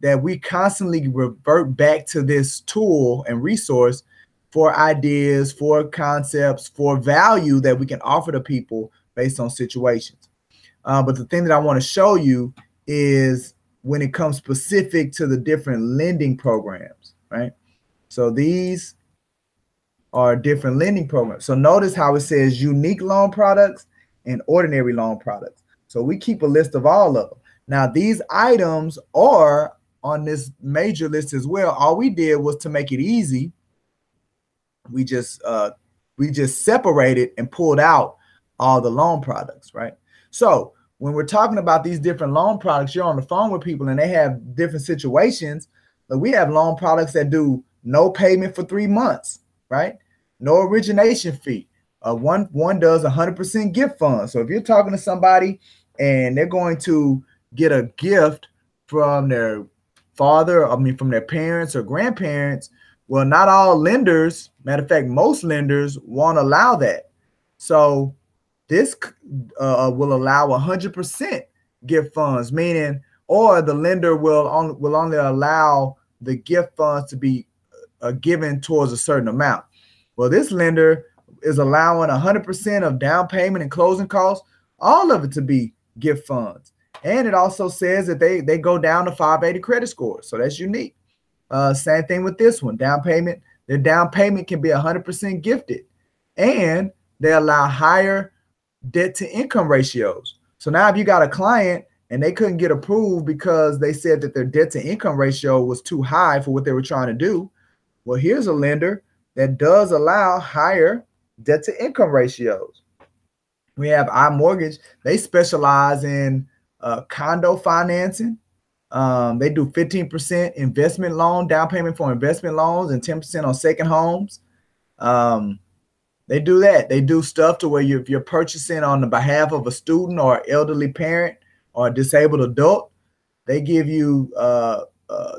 that we constantly revert back to this tool and resource for ideas, for concepts, for value that we can offer to people based on situations. But the thing that I want to show you is when it comes specific to the different lending programs, right? So these are different lending programs. So notice how it says unique loan products and ordinary loan products. So we keep a list of all of them. Now, these items are on this major list as well. All we did was to make it easy. We just separated and pulled out all the loan products, right? So when we're talking about these different loan products, you're on the phone with people and they have different situations. But we have loan products that do no payment for 3 months, right? No origination fee. One does 100% gift funds. So if you're talking to somebody and they're going to get a gift from their from their parents or grandparents, well, not all lenders, matter of fact, most lenders won't allow that. So this will allow 100% gift funds, meaning, or the lender will only allow the gift funds to be given towards a certain amount. Well, this lender is allowing 100% of down payment and closing costs, all of it to be gift funds. And it also says that they go down to 580 credit score. So that's unique. Same thing with this one, down payment. Their down payment can be 100% gifted. And they allow higher debt to income ratios. So now if you got a client and they couldn't get approved because they said that their debt to income ratio was too high for what they were trying to do, well, here's a lender that does allow higher debt to income ratios. We have iMortgage. They specialize in condo financing. They do 15% investment loan, down payment for investment loans, and 10% on second homes. They do that. They do stuff to where if you're purchasing on the behalf of a student or elderly parent or a disabled adult, they give you,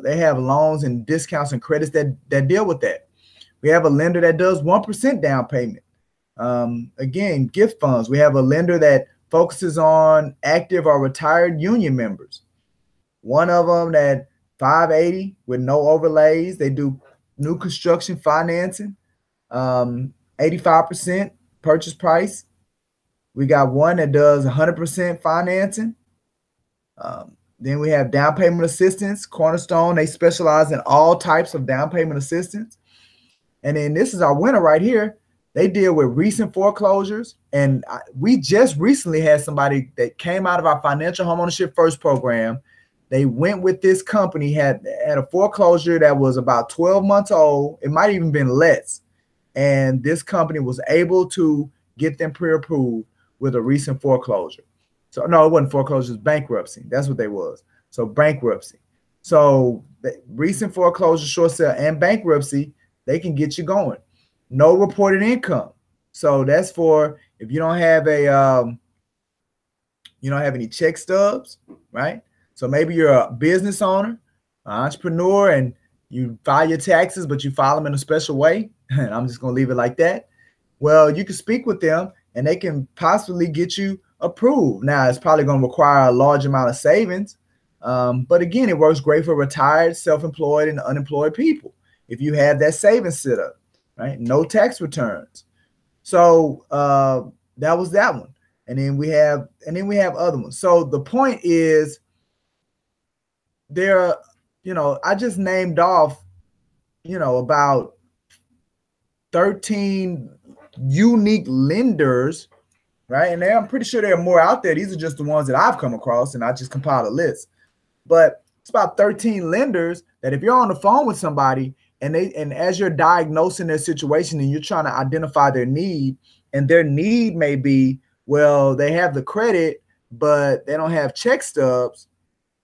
they have loans and discounts and credits that deal with that. We have a lender that does 1% down payment. Again, gift funds. We have a lender that focuses on active or retired union members. One of them at 580 with no overlays. They do new construction financing, 85% purchase price. We got one that does 100% financing. Then we have down payment assistance, Cornerstone. They specialize in all types of down payment assistance. And then this is our winner right here. They deal with recent foreclosures. And we just recently had somebody that came out of our Financial Homeownership First program. They went with this company, had a foreclosure that was about 12 months old. It might even been less. and this company was able to get them pre-approved with a recent foreclosure. So no, it wasn't foreclosure, it was bankruptcy. That's what they was. So bankruptcy. So the recent foreclosure, short sale, and bankruptcy, they can get you going. No reported income. So that's for if you don't have you don't have any check stubs, right? So maybe you're a business owner, an entrepreneur, and you file your taxes, but you file them in a special way. And I'm just going to leave it like that. Well, you can speak with them and they can possibly get you approved. Now, it's probably going to require a large amount of savings. But again, it works great for retired, self-employed, and unemployed people. If you have that savings set up, right? No tax returns. So that was that one. And then we have other ones. So the point is there, I just named off, about 13 unique lenders, right? And I'm pretty sure there are more out there. These are just the ones that I've come across, and I just compiled a list. But it's about 13 lenders that if you're on the phone with somebody and as you're diagnosing their situation and you're trying to identify their need, and their need may be, well, they have the credit, but they don't have check stubs.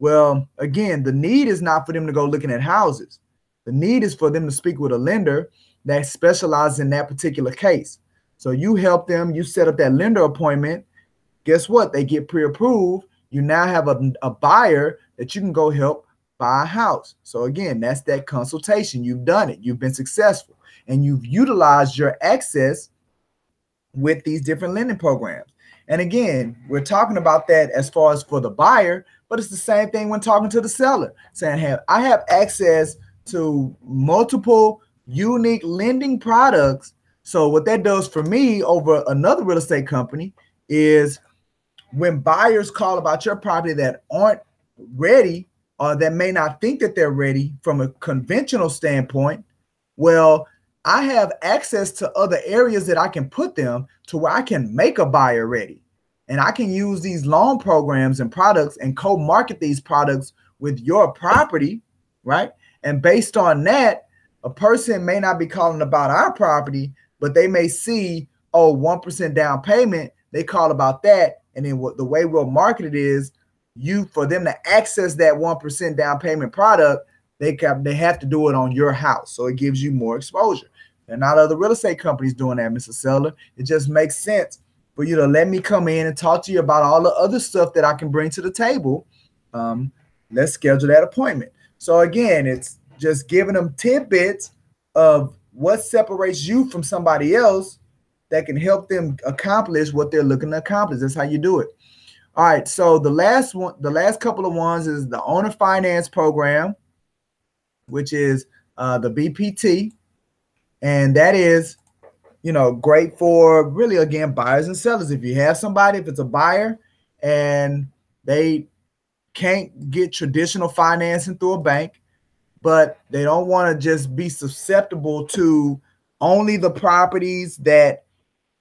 Well, again, the need is not for them to go looking at houses. The need is for them to speak with a lender that specializes in that particular case. So you help them, you set up that lender appointment. Guess what? They get pre-approved. You now have a buyer that you can go help buy a house. So again, that's that consultation. You've done it. You've been successful. And you've utilized your access with these different lending programs. And again, we're talking about that as far as for the buyer, but it's the same thing when talking to the seller, saying, hey, I have access to multiple unique lending products. So what that does for me over another real estate company is when buyers call about your property that aren't ready or that may not think that they're ready from a conventional standpoint, well, I have access to other areas that I can put them to where I can make a buyer ready. And I can use these loan programs and products and co-market these products with your property, right? And based on that, a person may not be calling about our property, but they may see, oh, 1% down payment. They call about that. And then the way we'll market it is for them to access that 1% down payment product, they have to do it on your house. So it gives you more exposure. There are not other real estate companies doing that, Mr. Seller. It just makes sense for you to let me come in and talk to you about all the other stuff that I can bring to the table. Let's schedule that appointment. So again, it's just giving them tidbits of what separates you from somebody else that can help them accomplish what they're looking to accomplish. That's how you do it. All right. So the last couple of ones is the owner finance program, which is the BPT. And that is, great for really, again, buyers and sellers. If you have somebody, if it's a buyer and they can't get traditional financing through a bank, but they don't want to just be susceptible to only the properties that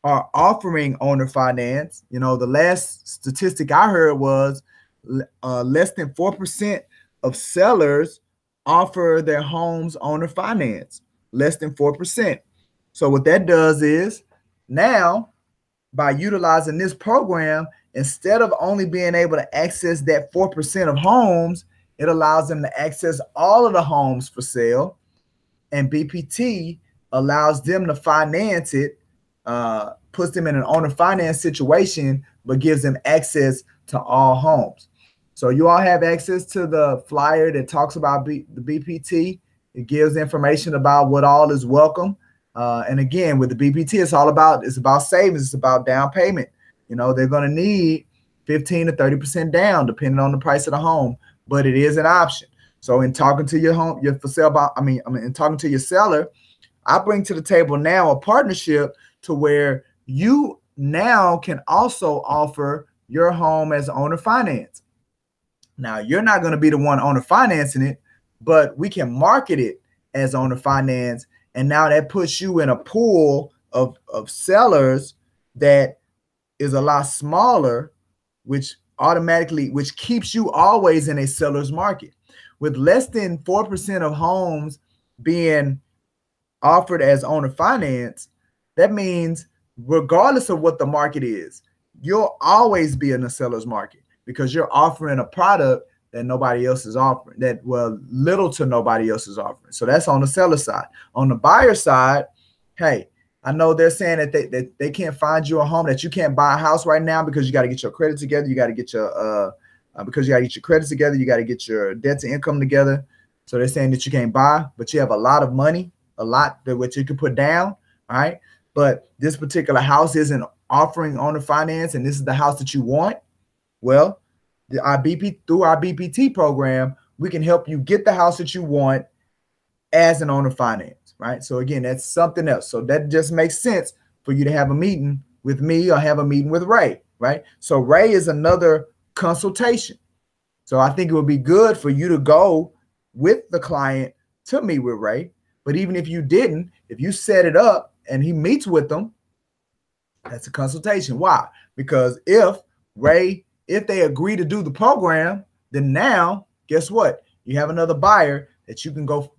are offering owner finance. The last statistic I heard was less than 4% of sellers offer their homes owner finance. Less than 4%. So what that does is now by utilizing this program, instead of only being able to access that 4% of homes, it allows them to access all of the homes for sale. And BPT allows them to finance it, puts them in an owner finance situation, but gives them access to all homes. So you all have access to the flyer that talks about the BPT. It gives information about what all is welcome. And again, with the BPT, it's about savings. It's about down payment. They're going to need 15 to 30% down, depending on the price of the home, but it is an option. So in talking to your in talking to your seller, I bring to the table now a partnership to where you now can also offer your home as owner finance. Now, you're not going to be the one owner financing it, but we can market it as owner finance. And now that puts you in a pool of sellers that is a lot smaller, which keeps you always in a seller's market. With less than 4% of homes being offered as owner finance, that means regardless of what the market is, you'll always be in the seller's market because you're offering a product that nobody else is offering, that, well, little to nobody else is offering. So that's on the seller side. On the buyer side, hey, I know they're saying that they can't find you a home, that you can't buy a house right now because you got to get your credit together. You got to get your because you got to get your credit together. You got to get your debt to income together. So they're saying that you can't buy, but you have a lot of money, a lot that what you can put down. All right. But this particular house isn't offering owner finance, and this is the house that you want. Well, through our BPT program, we can help you get the house that you want as an owner finance, right? So again, that's something else. So that just makes sense for you to have a meeting with me or have a meeting with Ray, right? So Ray is another consultation. So I think it would be good for you to go with the client to meet with Ray. But even if you didn't, if you set it up and he meets with them, that's a consultation. Why? Because if they agree to do the program, then now guess what? You have another buyer that you can go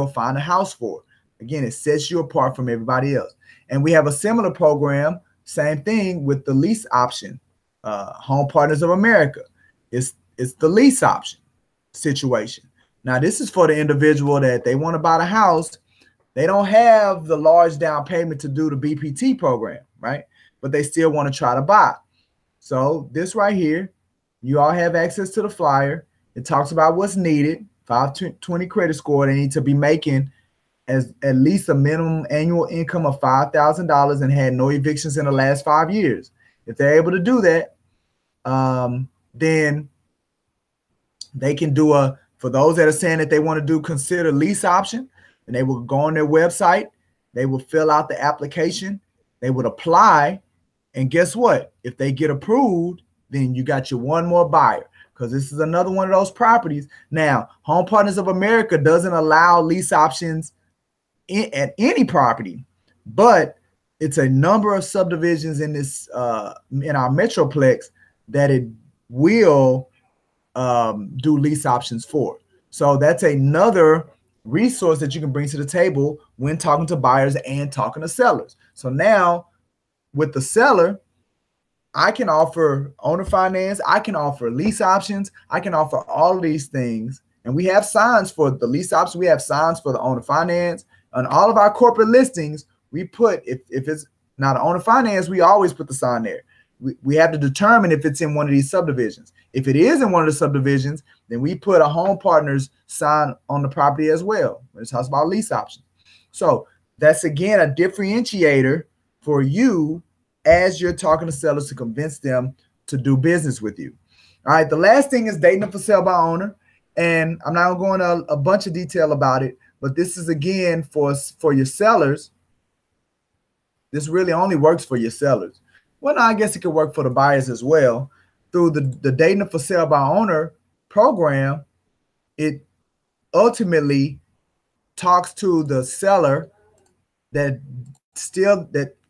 find a house for. Again, it sets you apart from everybody else. And we have a similar program, same thing with the lease option. Home Partners of America. It's the lease option situation. Now, this is for the individual that they want to buy the house. They don't have the large down payment to do the BPT program, right? But they still want to try to buy. So this right here, you all have access to the flyer. It talks about what's needed. 520 credit score. They need to be making at least a minimum annual income of $5,000 and had no evictions in the last 5 years. If they're able to do that, then they can do for those that are saying that they want to consider lease option, and they will go on their website, they will fill out the application, they would apply, and guess what? If they get approved, then you got your one more buyer, because this is another one of those properties. Now, Home Partners of America doesn't allow lease options at any property, but it's a number of subdivisions in this in our Metroplex that it will do lease options for. So that's another resource that you can bring to the table when talking to buyers and talking to sellers. So now with the seller, I can offer owner finance, I can offer lease options, I can offer all of these things. And we have signs for the lease options, we have signs for the owner finance. On all of our corporate listings, we put, if it's not an owner finance, we always put the sign there. We have to determine if it's in one of these subdivisions. If it is in one of the subdivisions, then we put a Home Partners sign on the property as well. It talks about lease options. So that's, again, a differentiator for you as you're talking to sellers to convince them to do business with you. All right, the last thing is dating for sale by owner. And I'm not going to go into a bunch of detail about it, but this is, again, for your sellers. This really only works for your sellers. Well, no, I guess it could work for the buyers as well. Through the dating for sale by owner program, it ultimately talks to the seller that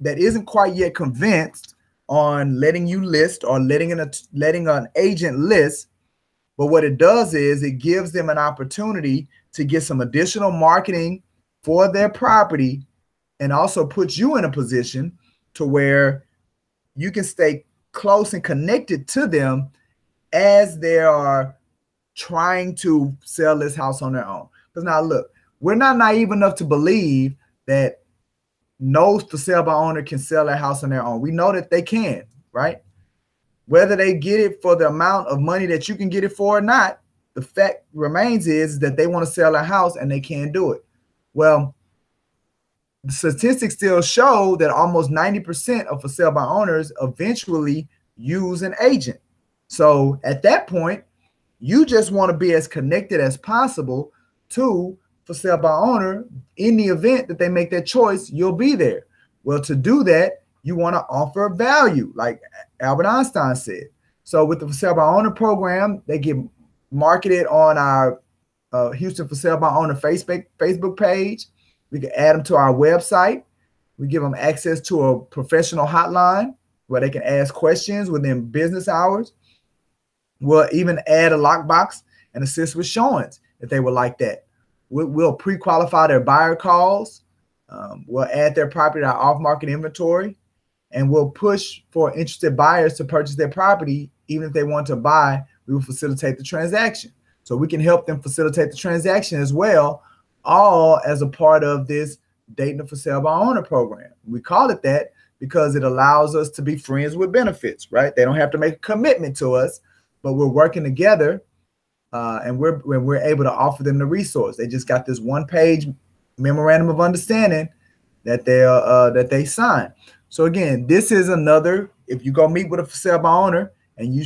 isn't quite yet convinced on letting you list or letting an agent list. But what it does is it gives them an opportunity to get some additional marketing for their property, and also puts you in a position to where you can stay close and connected to them as they are trying to sell this house on their own. Because now, look, we're not naive enough to believe that no for sale by owner can sell their house on their own. We know that they can, right? Whether they get it for the amount of money that you can get it for or not, the fact remains is that they want to sell their house and they can't do it. Well, the statistics still show that almost 90% of for sale by owners eventually use an agent. So at that point, you just want to be as connected as possible to for sale by owner. In the event that they make that choice, you'll be there. Well, to do that, you want to offer value, like Albert Einstein said. So with the for sale by owner program, they get marketed on our Houston for sale by owner Facebook page. We can add them to our website. We give them access to a professional hotline where they can ask questions within business hours. We'll even add a lockbox and assist with showings if they would like that. We'll pre-qualify their buyer calls. We'll add their property to our off-market inventory, and we'll push for interested buyers to purchase their property. Even if they want to buy, we will facilitate the transaction. So we can help them facilitate the transaction as well, all as a part of this dating a for sale by owner program. We call it that because it allows us to be friends with benefits, right? They don't have to make a commitment to us, but we're working together, and we're able to offer them the resource. They just got this one-page memorandum of understanding that they sign. So again, this is another. If you go meet with a for sale by owner and you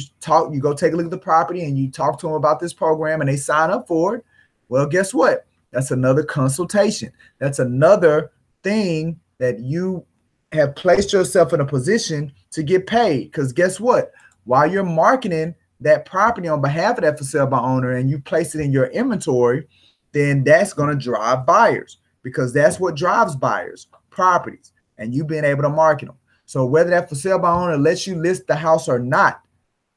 go take a look at the property and you talk to them about this program and they sign up for it, well, guess what? That's another consultation. That's another thing that you have placed yourself in a position to get paid. Because guess what? While you're marketing that property on behalf of that for sale by owner and you place it in your inventory, then that's going to drive buyers, because that's what drives buyers, properties, and you being able to market them. So whether that for sale by owner lets you list the house or not,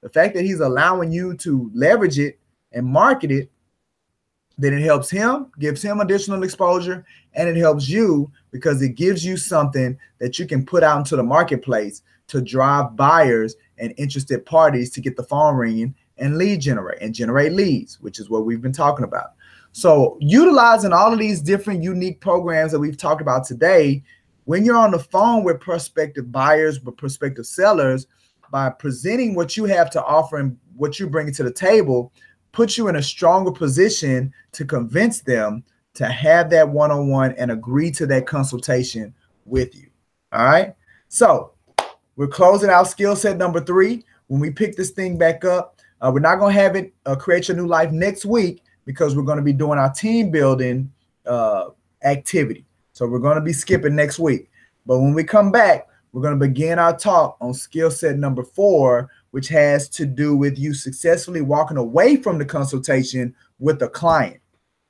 the fact that he's allowing you to leverage it and market it, then it helps him, gives him additional exposure, and it helps you because it gives you something that you can put out into the marketplace to drive buyers and interested parties to get the phone ringing and generate leads, which is what we've been talking about. So utilizing all of these different unique programs that we've talked about today, when you're on the phone with prospective buyers, with prospective sellers, by presenting what you have to offer and what you're bringing to the table, puts you in a stronger position to convince them to have that one-on-one and agree to that consultation with you. All right. So we're closing out skill set number 3. When we pick this thing back up, we're not going to have it create your new life next week because we're going to be doing our team building activity. So we're going to be skipping next week. But when we come back, we're going to begin our talk on skill set number 4, which has to do with you successfully walking away from the consultation with a client.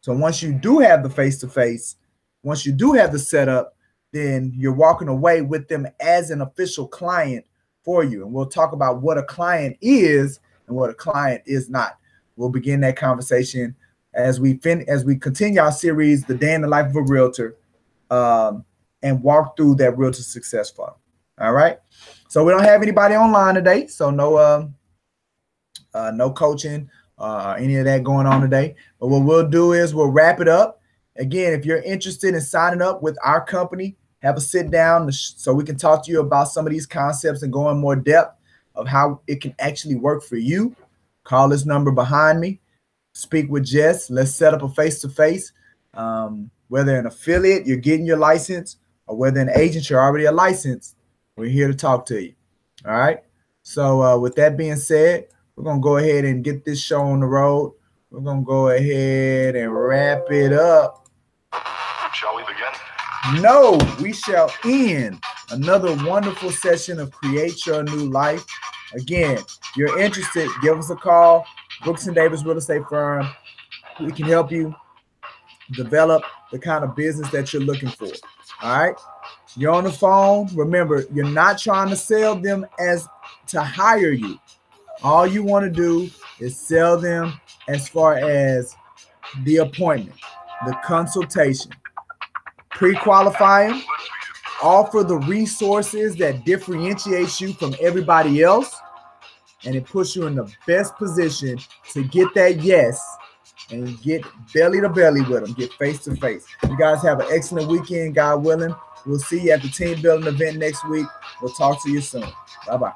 So once you do have the face-to-face, once you do have the setup, then you're walking away with them as an official client for you. And we'll talk about what a client is and what a client is not. We'll begin that conversation as we continue our series, The Day in the Life of a Realtor, and walk through that realtor success funnel. All right. So we don't have anybody online today. So no coaching, any of that going on today. But what we'll do is we'll wrap it up. Again, if you're interested in signing up with our company, have a sit down so we can talk to you about some of these concepts and go in more depth of how it can actually work for you. Call this number behind me. Speak with Jess. Let's set up a face-to-face. Whether an affiliate, you're getting your license, or whether an agent, you're already a licensed, we're here to talk to you. All right. So with that being said, we're going to go ahead and get this show on the road. We're going to go ahead and wrap it up. Shall we begin? No, we shall end another wonderful session of Create Your New Life. Again, if you're interested, give us a call. Brooks & Davis Real Estate Firm. We can help you develop the kind of business that you're looking for. All right. You're on the phone. Remember, you're not trying to sell them as to hire you. All you want to do is sell them as far as the appointment, the consultation. Pre-qualify them, offer the resources that differentiates you from everybody else, and it puts you in the best position to get that yes and get belly to belly with them, get face to face. You guys have an excellent weekend, God willing. We'll see you at the team building event next week. We'll talk to you soon. Bye-bye.